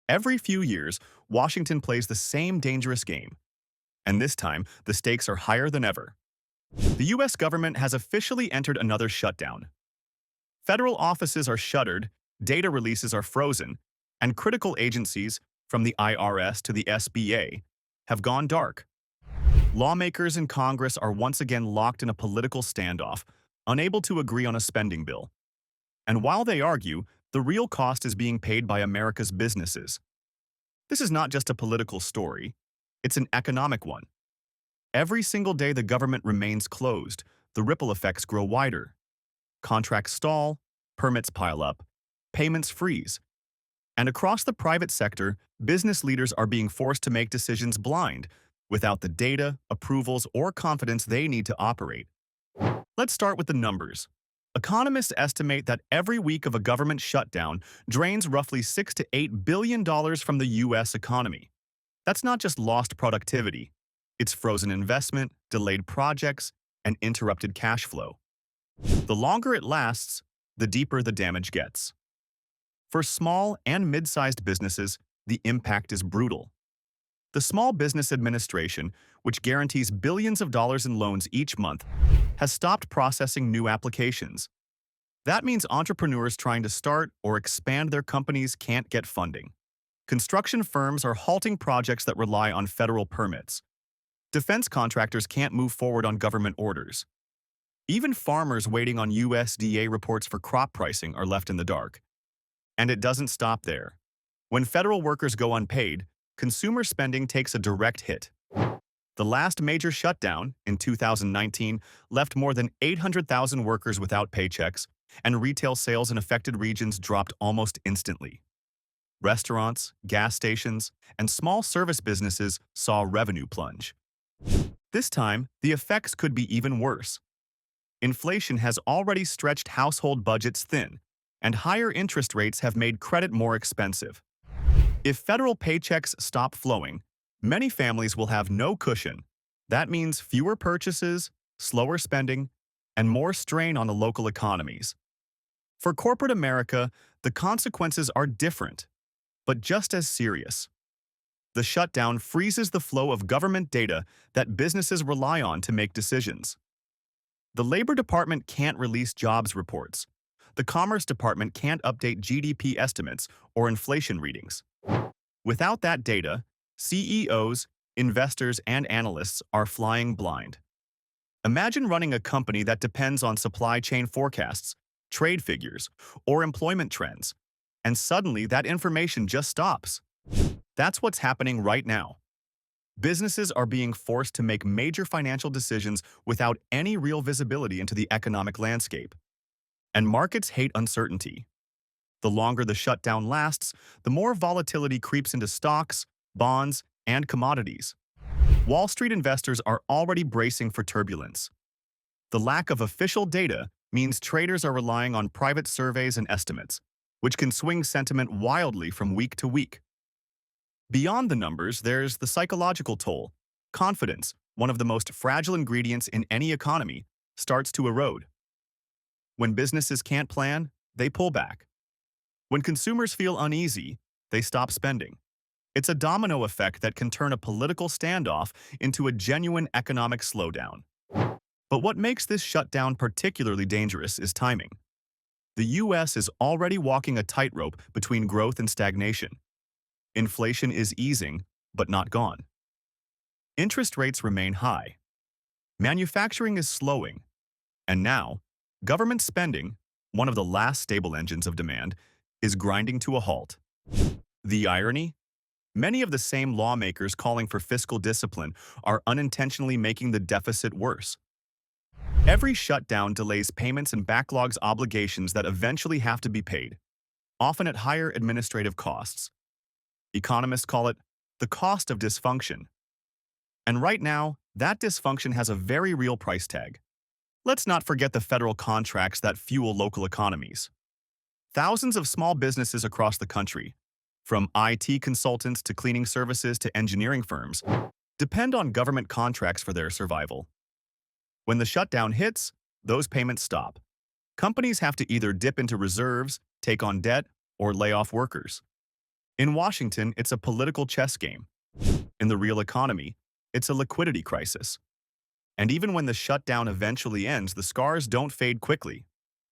Every few years, Washington plays the same dangerous game, and this time, the stakes are higher than ever. The U.S. government has officially entered another shutdown. Federal offices are shuttered, data releases are frozen, and critical agencies, from the IRS to the SBA, have gone dark. Lawmakers in Congress are once again locked in a political standoff, unable to agree on a spending bill. And while they argue, the real cost is being paid by America's businesses. This is not just a political story, it's an economic one. Every single day the government remains closed, the ripple effects grow wider. Contracts stall, permits pile up, payments freeze. And across the private sector, business leaders are being forced to make decisions blind, without the data, approvals, or confidence they need to operate. Let's start with the numbers. Economists estimate that every week of a government shutdown drains roughly $6 to $8 billion from the U.S. economy. That's not just lost productivity. It's frozen investment, delayed projects, and interrupted cash flow. The longer it lasts, the deeper the damage gets. For small and mid-sized businesses, the impact is brutal. The Small Business Administration, which guarantees billions of dollars in loans each month, has stopped processing new applications. That means entrepreneurs trying to start or expand their companies can't get funding. Construction firms are halting projects that rely on federal permits. Defense contractors can't move forward on government orders. Even farmers waiting on USDA reports for crop pricing are left in the dark. And it doesn't stop there. When federal workers go unpaid, consumer spending takes a direct hit. The last major shutdown, in 2019, left more than 800,000 workers without paychecks, and retail sales in affected regions dropped almost instantly. Restaurants, gas stations, and small service businesses saw revenue plunge. This time, the effects could be even worse. Inflation has already stretched household budgets thin, and higher interest rates have made credit more expensive. If federal paychecks stop flowing, many families will have no cushion. That means fewer purchases, slower spending, and more strain on the local economies. For corporate America, the consequences are different, but just as serious. The shutdown freezes the flow of government data that businesses rely on to make decisions. The Labor Department can't release jobs reports. The Commerce Department can't update GDP estimates or inflation readings. Without that data, CEOs, investors, and analysts are flying blind. Imagine running a company that depends on supply chain forecasts, trade figures, or employment trends, and suddenly that information just stops. That's what's happening right now. Businesses are being forced to make major financial decisions without any real visibility into the economic landscape. And markets hate uncertainty. The longer the shutdown lasts, the more volatility creeps into stocks, bonds, and commodities. Wall Street investors are already bracing for turbulence. The lack of official data means traders are relying on private surveys and estimates, which can swing sentiment wildly from week to week. Beyond the numbers, there's the psychological toll. Confidence, one of the most fragile ingredients in any economy, starts to erode. When businesses can't plan, they pull back. When consumers feel uneasy, they stop spending. It's a domino effect that can turn a political standoff into a genuine economic slowdown. But what makes this shutdown particularly dangerous is timing. The U.S. is already walking a tightrope between growth and stagnation. Inflation is easing, but not gone. Interest rates remain high. Manufacturing is slowing. And now, government spending, one of the last stable engines of demand, is grinding to a halt. The irony? Many of the same lawmakers calling for fiscal discipline are unintentionally making the deficit worse. Every shutdown delays payments and backlogs obligations that eventually have to be paid, often at higher administrative costs. Economists call it the cost of dysfunction. And right now, that dysfunction has a very real price tag. Let's not forget the federal contracts that fuel local economies. Thousands of small businesses across the country, from IT consultants to cleaning services to engineering firms, depend on government contracts for their survival. When the shutdown hits, those payments stop. Companies have to either dip into reserves, take on debt, or lay off workers. In Washington, it's a political chess game. In the real economy, it's a liquidity crisis. And even when the shutdown eventually ends, the scars don't fade quickly.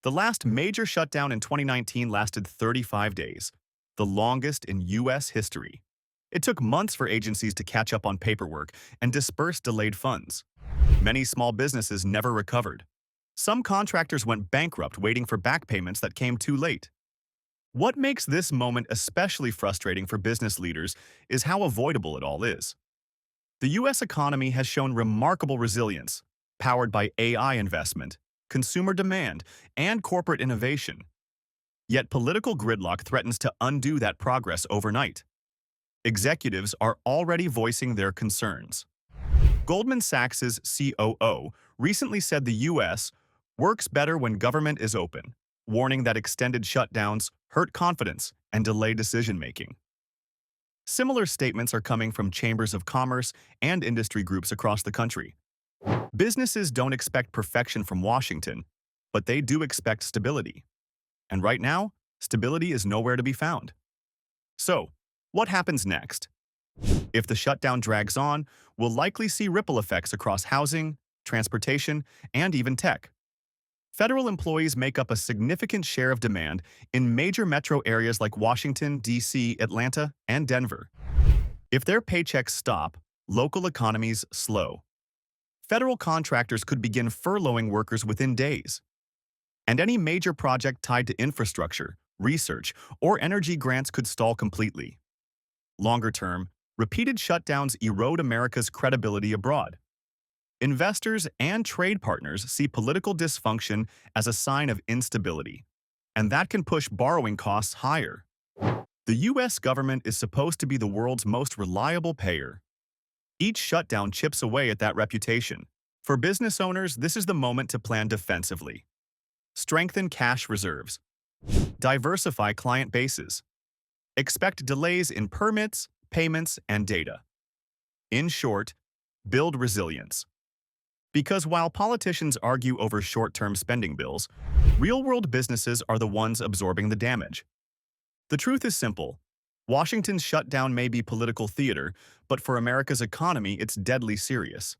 The last major shutdown in 2019 lasted 35 days, the longest in U.S. history. It took months for agencies to catch up on paperwork and disperse delayed funds. Many small businesses never recovered. Some contractors went bankrupt waiting for back payments that came too late. What makes this moment especially frustrating for business leaders is how avoidable it all is. The U.S. economy has shown remarkable resilience, powered by AI investment, consumer demand, and corporate innovation. Yet political gridlock threatens to undo that progress overnight. Executives are already voicing their concerns. Goldman Sachs's COO recently said the U.S. works better when government is open, warning that extended shutdowns hurt confidence and delay decision-making. Similar statements are coming from chambers of commerce and industry groups across the country. Businesses don't expect perfection from Washington, but they do expect stability. And right now, stability is nowhere to be found. So, what happens next? If the shutdown drags on, we'll likely see ripple effects across housing, transportation, and even tech. Federal employees make up a significant share of demand in major metro areas like Washington, D.C., Atlanta, and Denver. If their paychecks stop, local economies slow. Federal contractors could begin furloughing workers within days. And any major project tied to infrastructure, research, or energy grants could stall completely. Longer term, repeated shutdowns erode America's credibility abroad. Investors and trade partners see political dysfunction as a sign of instability, and that can push borrowing costs higher. The U.S. government is supposed to be the world's most reliable payer. Each shutdown chips away at that reputation. For business owners, this is the moment to plan defensively. Strengthen cash reserves. Diversify client bases. Expect delays in permits, payments, and data. In short, build resilience. Because while politicians argue over short-term spending bills, real-world businesses are the ones absorbing the damage. The truth is simple. Washington's shutdown may be political theater, but for America's economy, it's deadly serious.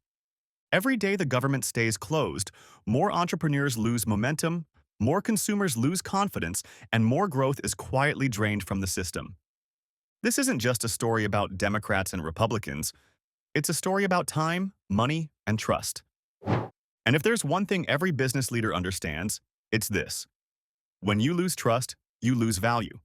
Every day the government stays closed, more entrepreneurs lose momentum, more consumers lose confidence, and more growth is quietly drained from the system. This isn't just a story about Democrats and Republicans. It's a story about time, money, and trust. And if there's one thing every business leader understands, it's this. When you lose trust, you lose value.